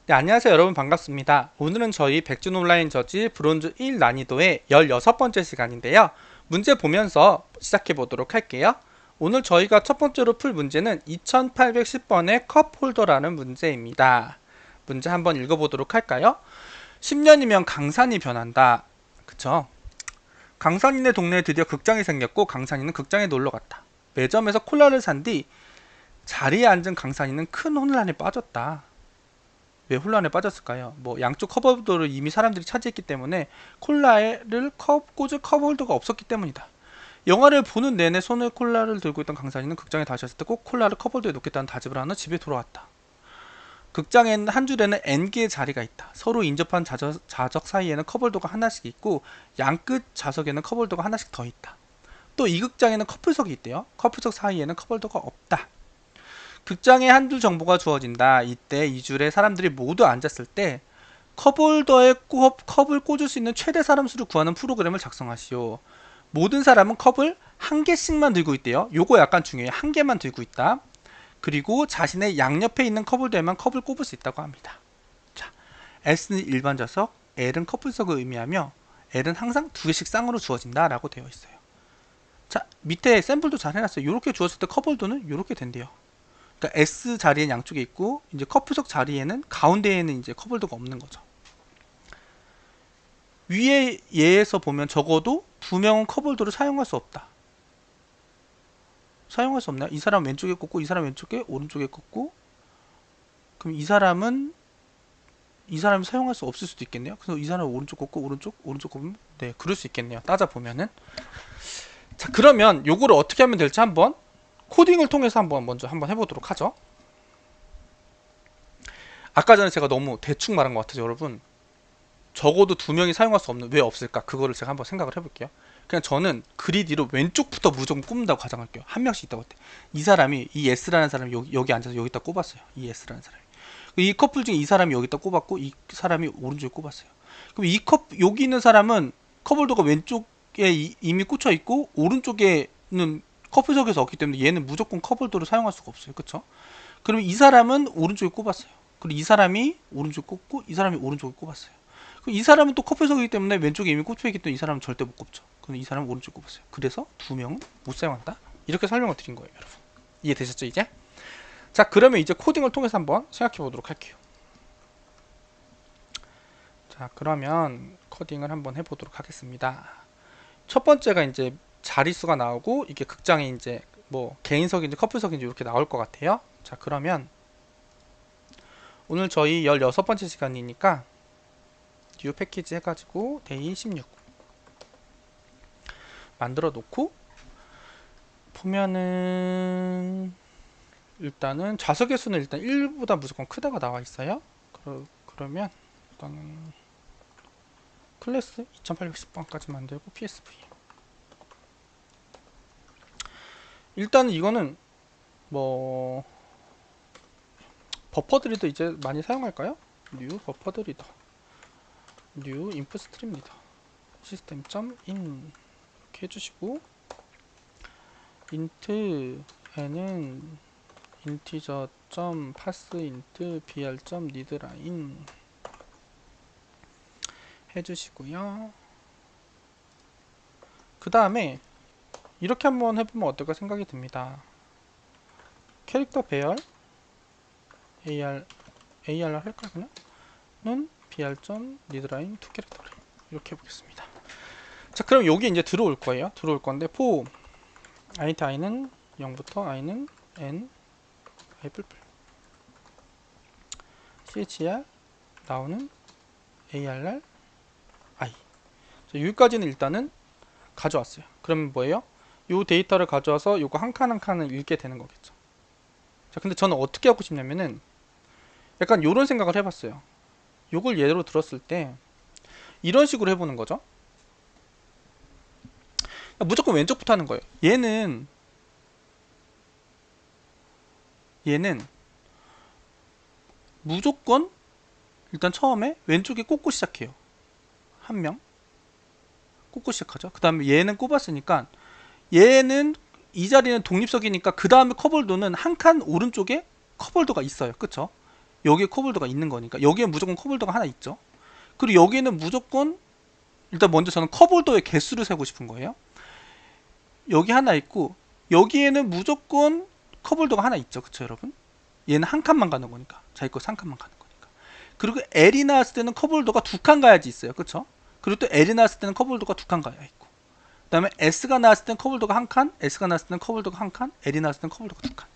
네, 안녕하세요 여러분 반갑습니다. 오늘은 저희 백준 온라인 저지 브론즈 1 난이도의 16번째 시간인데요. 문제 보면서 시작해 보도록 할게요. 오늘 저희가 첫 번째로 풀 문제는 2810번의 컵 홀더라는 문제입니다. 문제 한번 읽어보도록 할까요? 10년이면 강산이 변한다. 그쵸? 강산이네 동네에 드디어 극장이 생겼고 강산이는 극장에 놀러 갔다. 매점에서 콜라를 산 뒤 자리에 앉은 강산이는 큰 혼란에 빠졌다. 왜 혼란에 빠졌을까요? 뭐 양쪽 컵홀더를 이미 사람들이 차지했기 때문에 콜라를 꽂을 컵홀더가 없었기 때문이다. 영화를 보는 내내 손에 콜라를 들고 있던 강산이는 극장에 다시 왔을 때 꼭 콜라를 컵홀더에 놓겠다는 다짐을 하며 집에 돌아왔다. 극장에는 한 줄에는 N개의 자리가 있다. 서로 인접한 좌석 사이에는 컵홀더가 하나씩 있고 양끝 좌석에는 컵홀더가 하나씩 더 있다. 또 이 극장에는 커플석이 있대요. 커플석 사이에는 컵홀더가 없다. 극장에 한 줄 정보가 주어진다. 이때 이 줄에 사람들이 모두 앉았을 때 컵홀더에 컵을 꽂을 수 있는 최대 사람 수를 구하는 프로그램을 작성하시오. 모든 사람은 컵을 한 개씩만 들고 있대요. 요거 약간 중요해요. 한 개만 들고 있다. 그리고 자신의 양옆에 있는 컵홀더에만 컵을 꼽을 수 있다고 합니다. 자, S는 일반 좌석, L은 커플석을 의미하며 L은 항상 두 개씩 쌍으로 주어진다 라고 되어 있어요. 자, 밑에 샘플도 잘 해놨어요. 이렇게 주었을 때 컵홀더는 이렇게 된대요. 그러니까 S 자리엔 양쪽에 있고 이제 커플석 자리에는 가운데에는 이제 컵홀더가 없는 거죠. 위에 예에서 보면 적어도 두 명은 컵홀더를 사용할 수 없다. 사용할 수 없나요? 이 사람 왼쪽에 꽂고 이 사람 왼쪽에 오른쪽에 꽂고 그럼 이 사람이 사용할 수 없을 수도 있겠네요. 그래서 이 사람 오른쪽 꽂고 오른쪽 꽂으면 네 그럴 수 있겠네요. 따져 보면은 자 그러면 요거를 어떻게 하면 될지 한번 코딩을 통해서 먼저 한번 해보도록 하죠. 아까 전에 제가 너무 대충 말한 것 같아요, 여러분. 적어도 두 명이 사용할 수 없는 왜 없을까? 그거를 제가 한번 생각을 해볼게요. 그냥 저는 그리디로 왼쪽부터 무조건 꼽는다고 가정할게요. 한 명씩 있다고 할 때. 이 사람이 이 S라는 사람이 여기 앉아서 여기다 꼽았어요. 이 S라는 사람이. 이 커플 중에 이 사람이 여기다 꼽았고 이 사람이 오른쪽에 꼽았어요. 그럼 여기 있는 사람은 컵홀더가 왼쪽에 이미 꽂혀 있고 오른쪽에는 커플석에서 없기 때문에 얘는 무조건 컵홀더를 사용할 수가 없어요. 그쵸? 그럼 이 사람은 오른쪽에 꼽았어요. 그리고 이 사람이 오른쪽에 꼽고 이 사람이 오른쪽에 꼽았어요. 그럼 이 사람은 또 커플석이기 때문에 왼쪽에 이미 꽂혀있기 때문에 이 사람은 절대 못 꼽죠. 그럼 이 사람은 오른쪽에 꼽았어요. 그래서 두 명은 못 사용한다. 이렇게 설명을 드린 거예요, 여러분. 이해되셨죠, 이제? 자, 그러면 이제 코딩을 통해서 한번 생각해 보도록 할게요. 자, 그러면 코딩을 한번 해보도록 하겠습니다. 첫 번째가 이제 자릿수가 나오고 이게 극장에 이제 뭐 개인석인지 커플석인지 이렇게 나올 것 같아요. 자, 그러면 오늘 저희 16번째 시간이니까 뉴 패키지 해가지고 데이 16 만들어 놓고 보면은 일단은 좌석의 수는 일단 1보다 무조건 크다가 나와 있어요. 그러면 일단은 클래스 2810번까지 만들고 PSV 일단은 이거는 뭐 버퍼드리더 이제 많이 사용할까요? 뉴 버퍼드리더 뉴 인풋 스트림 리더 시스템.in 이렇게 해주시고 int에는 integer.parseInt br.readline 해주시고요. 그 다음에 이렇게 한번 해보면 어떨까 생각이 듭니다. 캐릭터 배열 ARR 할까 그냥? 는 br.readline to 캐릭터를 이렇게 해보겠습니다. 자 그럼 여기 이제 들어올 거예요. 들어올 건데 for int i는 0부터 i는 n i 뿔뿔 chr 나오는 arr i 자, 여기까지는 일단은 가져왔어요. 그러면 뭐예요? 이 데이터를 가져와서 요거 한 칸 한 칸을 읽게 되는 거겠죠. 자 근데 저는 어떻게 하고 싶냐면은 약간 요런 생각을 해봤어요. 요걸 예로 들었을 때 이런 식으로 해보는 거죠. 무조건 왼쪽부터 하는 거예요. 얘는 무조건 일단 처음에 왼쪽에 꽂고 시작해요. 한 명 꽂고 시작하죠. 그 다음에 얘는 꼽았으니까 얘는 이 자리는 독립석이니까 그 다음에 컵홀더는 한 칸 오른쪽에 컵홀더가 있어요. 그쵸? 여기에 컵홀더가 있는 거니까 여기에 무조건 컵홀더가 하나 있죠. 그리고 여기에는 무조건 일단 먼저 저는 컵홀더의 개수를 세고 싶은 거예요. 여기 하나 있고 여기에는 무조건 컵홀더가 하나 있죠. 그쵸 여러분? 얘는 한 칸만 가는 거니까 자기 거 한 칸만 가는 거니까. 그리고 L이 나왔을 때는 컵홀더가 두 칸 가야지 있어요. 그쵸? 그리고 또 L이 나왔을 때는 컵홀더가 두 칸 가야 있고 그 다음에 S가 나왔을 때는 컵홀더가 한 칸, S가 나왔을 때는 컵홀더가 한 칸, L이 나왔을 때는 컵홀더가 두 칸.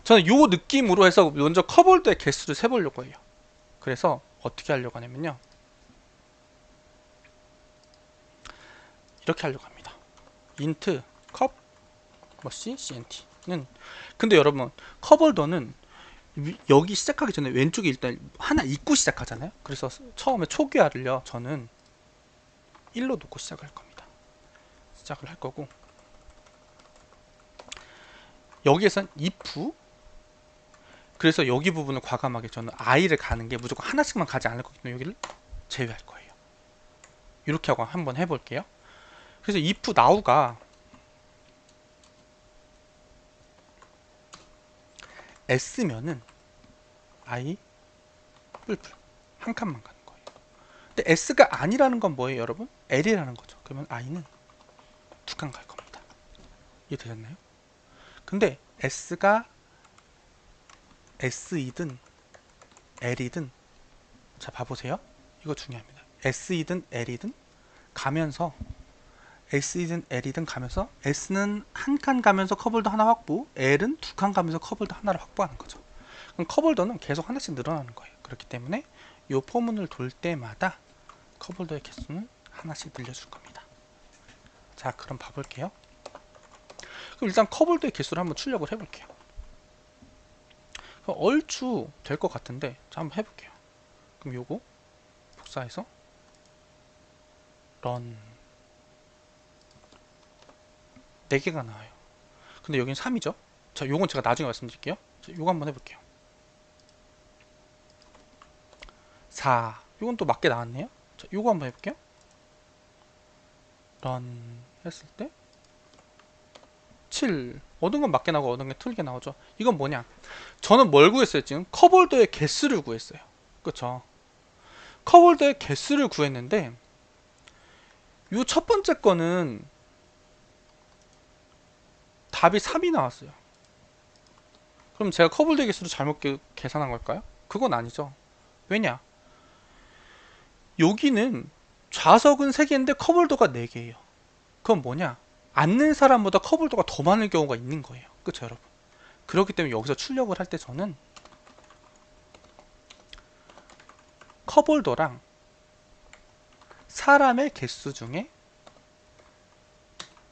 저는 요 느낌으로 해서 먼저 컵홀더의 개수를 세보려고 해요. 그래서 어떻게 하려고 하냐면요, 이렇게 하려고 합니다. int 컵 머시 cnt는, 근데 여러분 컵홀더는 여기 시작하기 전에 왼쪽에 일단 하나 있고 시작하잖아요. 그래서 처음에 초기화를요 저는 1로 놓고 시작을 할 겁니다. 시작을 할 거고, 여기에선 if, 그래서 여기 부분을 과감하게 저는 i를 가는 게 무조건 하나씩만 가지 않을 거기 때문에 여기를 제외할 거예요. 이렇게 하고 한번 해볼게요. 그래서 if now가 s면은 i 뿔뿔 한 칸만 가는 거예요. 근데 s가 아니라는 건 뭐예요 여러분? l이라는 거죠. 그러면 i는 두 칸 갈 겁니다. 이해되셨나요? 근데 s가 s이든 l이든, 자 봐보세요. 이거 중요합니다. s이든 l이든 가면서, s이든 l이든 가면서 s는 한 칸 가면서 컵홀더 하나 확보, l은 두 칸 가면서 컵홀더 하나를 확보하는 거죠. 그럼 컵홀더는 계속 하나씩 늘어나는 거예요. 그렇기 때문에 이 포문을 돌 때마다 컵홀더의 개수는 하나씩 늘려줄 겁니다. 자 그럼 봐볼게요. 그럼 일단 컵홀더의 개수를 한번 출력을 해볼게요. 얼추 될 것 같은데 자 한번 해볼게요. 그럼 요거 복사해서 런 4개가 나와요. 근데 여기는 3이죠. 자 요건 제가 나중에 말씀드릴게요. 자, 요거 한번 해볼게요. 4, 요건 또 맞게 나왔네요. 자 요거 한번 해볼게요. 런 했을 때 7, 얻은 건 맞게 나오고 얻은 게 틀리게 나오죠. 이건 뭐냐, 저는 뭘 구했어요? 지금 컵홀더의 개수를 구했어요. 그쵸? 컵홀더의 개수를 구했는데 요 첫 번째 거는 답이 3이 나왔어요. 그럼 제가 컵홀더의 개수를 잘못 계산한 걸까요? 그건 아니죠. 왜냐, 여기는 좌석은 3개인데 컵홀더가 4개예요. 그건 뭐냐, 앉는 사람보다 컵홀더가 더 많은 경우가 있는 거예요. 그쵸 여러분? 그렇기 때문에 여기서 출력을 할 때 저는 컵홀더랑 사람의 개수 중에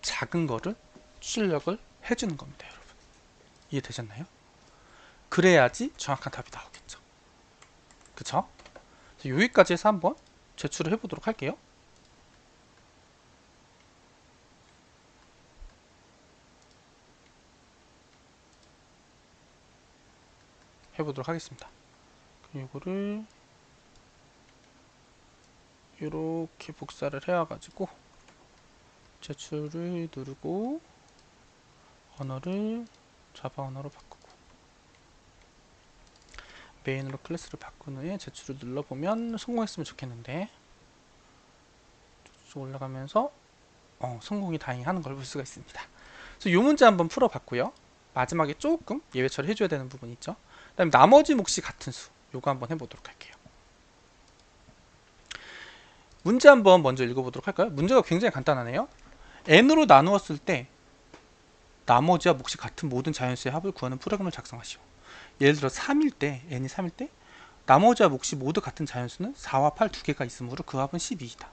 작은 거를 출력을 해주는 겁니다 여러분. 이해되셨나요? 그래야지 정확한 답이 나오겠죠. 그쵸? 여기까지 해서 한번 제출을 해보도록 할게요. 해보도록 하겠습니다. 이거를 이렇게 복사를 해와가지고 제출을 누르고 언어를 자바 언어로 바꾸고 메인으로 클래스를 바꾼 후에 제출을 눌러보면 성공했으면 좋겠는데, 쭉 올라가면서 성공이 다행히 하는 걸 볼 수가 있습니다. 그래서 이 문제 한번 풀어봤고요. 마지막에 조금 예외 처리해줘야 되는 부분이 있죠. 그 다음에 나머지 몫이 같은 수, 요거 한번 해보도록 할게요. 문제 한번 먼저 읽어보도록 할까요? 문제가 굉장히 간단하네요. n으로 나누었을 때 나머지와 몫이 같은 모든 자연수의 합을 구하는 프로그램을 작성하시오. 예를 들어 3일 때, n이 3일 때 나머지와 몫이 모두 같은 자연수는 4와 8 두 개가 있으므로 그 합은 12이다.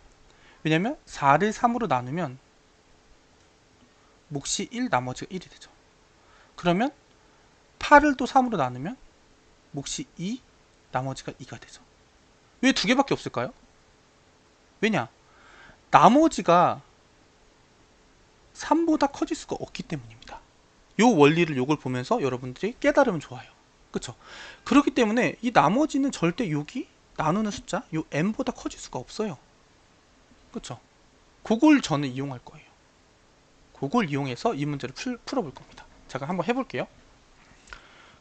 왜냐면 4를 3으로 나누면 몫이 1, 나머지가 1이 되죠. 그러면 8을 또 3으로 나누면 몫이 2, 나머지가 2가 되죠. 왜 두 개밖에 없을까요? 왜냐? 나머지가 3보다 커질 수가 없기 때문입니다. 요 원리를 요걸 보면서 여러분들이 깨달으면 좋아요. 그쵸? 그렇기 때문에 이 나머지는 절대 여기 나누는 숫자 요 n보다 커질 수가 없어요. 그쵸? 그걸 저는 이용할 거예요. 그걸 이용해서 이 문제를 풀어볼 겁니다. 제가 한번 해볼게요.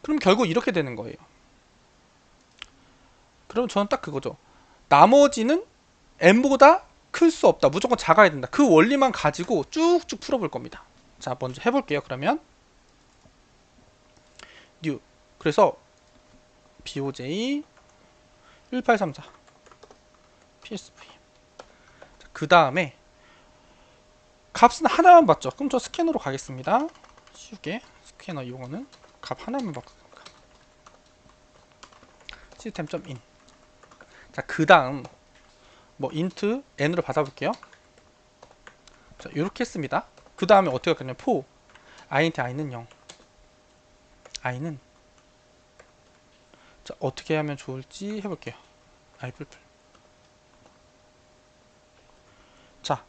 그럼 결국 이렇게 되는 거예요. 그럼 저는 딱 그거죠. 나머지는 n보다 클 수 없다. 무조건 작아야 된다. 그 원리만 가지고 쭉쭉 풀어볼 겁니다. 자, 먼저 해볼게요. 그러면 new. 그래서 BOJ 1834 PSV. 그 다음에 값은 하나만 받죠. 그럼 저 스캐너로 가겠습니다. 쉽게 스캐너 이용하는 값 하나만 바꾸니까 시스템.in. 자, 그 다음 뭐 int n으로 받아볼게요. 자, 이렇게 했습니다. 그 다음에 어떻게 할거냐면 for int i는 0, i는 자, 어떻게 하면 좋을지 해볼게요. i 풀풀. 자,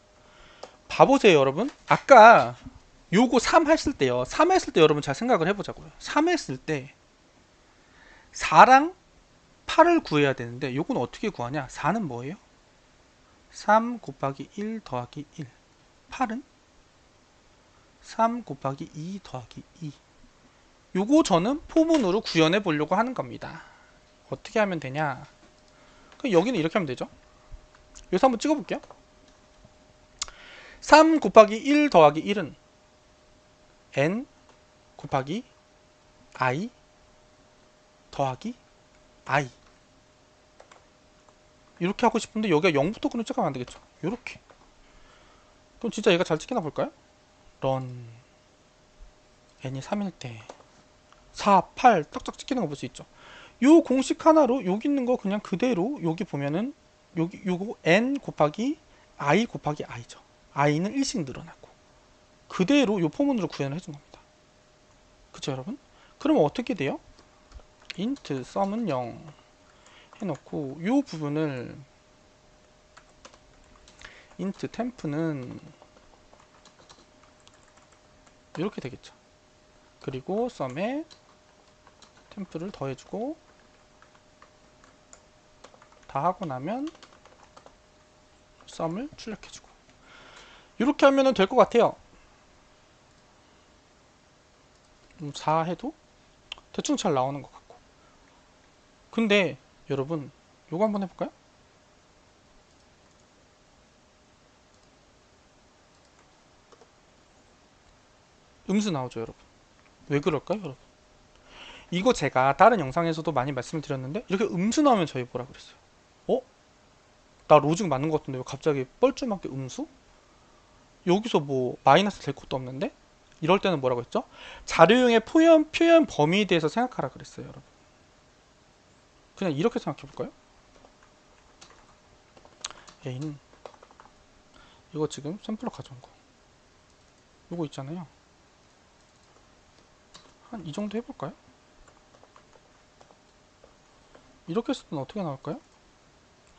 봐보세요 여러분. 아까 요거 3 했을 때요, 3 했을 때 여러분 잘 생각을 해보자고요. 3 했을 때 4랑 8을 구해야 되는데 요건 어떻게 구하냐. 4는 뭐예요? 3 곱하기 1 더하기 1. 8은 3 곱하기 2 더하기 2. 요거 저는 포문으로 구현해 보려고 하는 겁니다. 어떻게 하면 되냐. 여기는 이렇게 하면 되죠. 여기서 한번 찍어 볼게요. 3 곱하기 1 더하기 1은 n 곱하기 i 더하기 i. 이렇게 하고 싶은데 여기가 0부터 그냥 찍으면 안되겠죠. 이렇게. 그럼 진짜 얘가 잘 찍히나 볼까요? run n이 3일 때 4, 8 딱딱 찍히는 거 볼 수 있죠. 요 공식 하나로 여기 있는 거 그냥 그대로 여기 보면은 여기 요거 n 곱하기 i 곱하기 i죠. i는 1씩 늘어나고 그대로 요 포문으로 구현을 해준 겁니다. 그쵸 여러분? 그러면 어떻게 돼요? int sum은 0 해놓고 요 부분을 int temp는 이렇게 되겠죠. 그리고 sum에 템프를 더해주고 다 하고 나면 sum을 출력해주고 이렇게 하면 될 것 같아요. 4 해도 대충 잘 나오는 것 같고. 근데 여러분 요거 한번 해볼까요? 음수 나오죠 여러분. 왜 그럴까요 여러분? 이거 제가 다른 영상에서도 많이 말씀을 드렸는데 이렇게 음수 나오면 저희 뭐라 그랬어요? 어? 나 로직 맞는 것 같은데 왜 갑자기 뻘쭘하게 음수? 여기서 뭐 마이너스 될 것도 없는데? 이럴 때는 뭐라고 했죠? 자료용의 표현 범위에 대해서 생각하라 그랬어요 여러분. 그냥 이렇게 생각해 볼까요? A는 이거 지금 샘플로 가져온 거 요거 있잖아요. 한 이 정도 해볼까요? 이렇게 했을 때는 어떻게 나올까요?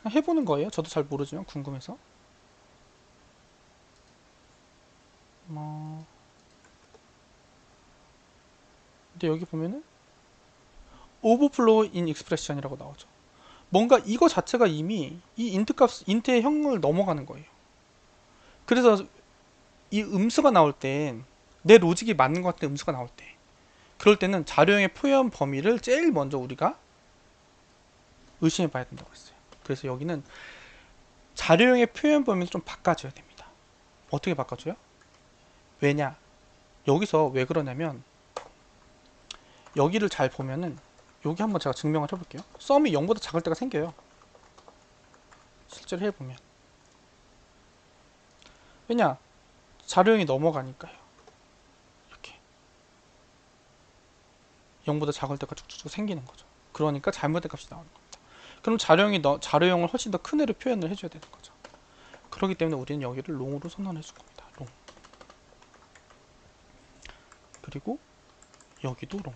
그냥 해보는 거예요. 저도 잘 모르지만 궁금해서. 근데 여기 보면은 overflow in expression이라고 나오죠. 뭔가 이거 자체가 이미 이 인트 값, 인트의 형을 넘어가는 거예요. 그래서 이 음수가 나올 땐 내 로직이 맞는 것 같은 음수가 나올 때 그럴 때는 자료형의 표현 범위를 제일 먼저 우리가 의심해 봐야 된다고 했어요. 그래서 여기는 자료형의 표현 범위를 좀 바꿔줘야 됩니다. 어떻게 바꿔줘요? 왜냐? 여기서 왜 그러냐면 여기를 잘 보면은 여기 한번 제가 증명을 해볼게요. 썸이 0보다 작을 때가 생겨요. 실제로 해보면. 왜냐? 자료형이 넘어가니까요. 이렇게 0보다 작을 때가 쭉쭉쭉 생기는 거죠. 그러니까 잘못된 값이 나오는 겁니다. 그럼 자료형을 훨씬 더 큰 애로 표현을 해줘야 되는 거죠. 그렇기 때문에 우리는 여기를 롱으로 선언해 줄 겁니다. 롱. 그리고 여기도 롱.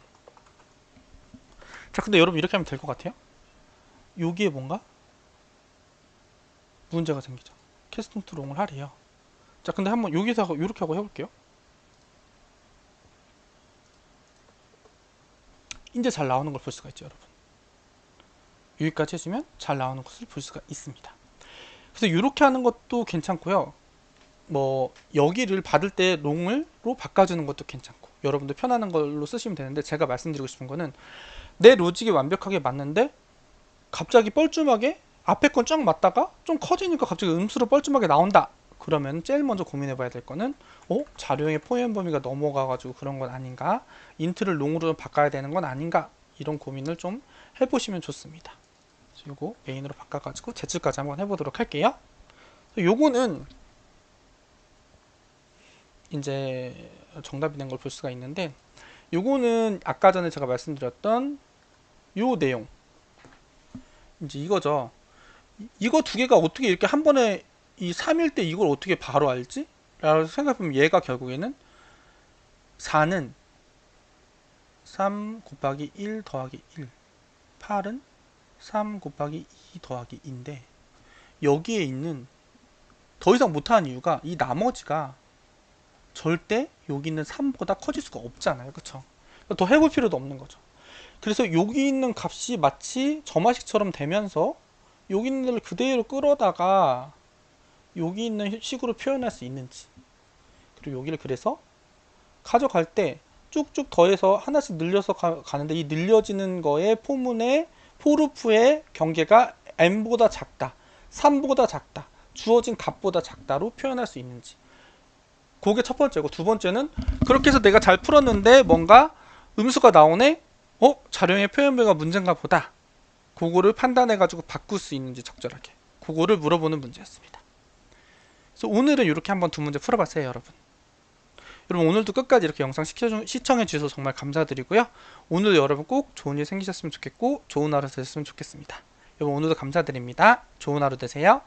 자, 근데 여러분 이렇게 하면 될 것 같아요? 여기에 뭔가 문제가 생기죠. 캐스팅 투 롱을 하래요. 자, 근데 한번 여기서 하고 이렇게 하고 해볼게요. 이제 잘 나오는 걸 볼 수가 있죠, 여러분. 여기까지 해주면 잘 나오는 것을 볼 수가 있습니다. 그래서 이렇게 하는 것도 괜찮고요. 뭐 여기를 받을 때 롱으로 바꿔주는 것도 괜찮고 여러분들 편안한 걸로 쓰시면 되는데 제가 말씀드리고 싶은 거는 내 로직이 완벽하게 맞는데 갑자기 뻘쭘하게 앞에 건 쫙 맞다가 좀 커지니까 갑자기 음수로 뻘쭘하게 나온다. 그러면 제일 먼저 고민해 봐야 될 거는 자료형의 포현 범위가 넘어가가지고 그런 건 아닌가, 인트를 롱으로 바꿔야 되는 건 아닌가, 이런 고민을 좀 해보시면 좋습니다. 요거 메인으로 바꿔가지고 제출까지 한번 해보도록 할게요. 요거는 이제 정답이 된 걸 볼 수가 있는데, 요거는 아까 전에 제가 말씀드렸던 요 내용, 이제 이거죠. 이거 두 개가 어떻게 이렇게 한 번에 이 3일 때 이걸 어떻게 바로 알지? 라고 생각해보면 얘가 결국에는 4는 3 곱하기 1 더하기 1, 8은 3 곱하기 2 더하기 2인데, 여기에 있는 더 이상 못하는 이유가 이 나머지가 절대 여기 있는 3보다 커질 수가 없잖아요. 그쵸? 더 해볼 필요도 없는 거죠. 그래서 여기 있는 값이 마치 점화식처럼 되면서 여기 있는 데를 그대로 끌어다가 여기 있는 식으로 표현할 수 있는지, 그리고 여기를 그래서 가져갈 때 쭉쭉 더해서 하나씩 늘려서 가는데, 이 늘려지는 거에 포문의 포르프의 경계가 n보다 작다, 3보다 작다, 주어진 값보다 작다로 표현할 수 있는지, 그게 첫 번째고, 두 번째는 그렇게 해서 내가 잘 풀었는데 뭔가 음수가 나오네? 자료형의 표현배가 문제인가 보다. 그거를 판단해가지고 바꿀 수 있는지 적절하게, 그거를 물어보는 문제였습니다. 그래서 오늘은 이렇게 한번 두 문제 풀어봤어요, 여러분. 여러분 오늘도 끝까지 이렇게 영상 시청해 주셔서 정말 감사드리고요. 오늘 여러분 꼭 좋은 일 생기셨으면 좋겠고 좋은 하루 되셨으면 좋겠습니다. 여러분 오늘도 감사드립니다. 좋은 하루 되세요.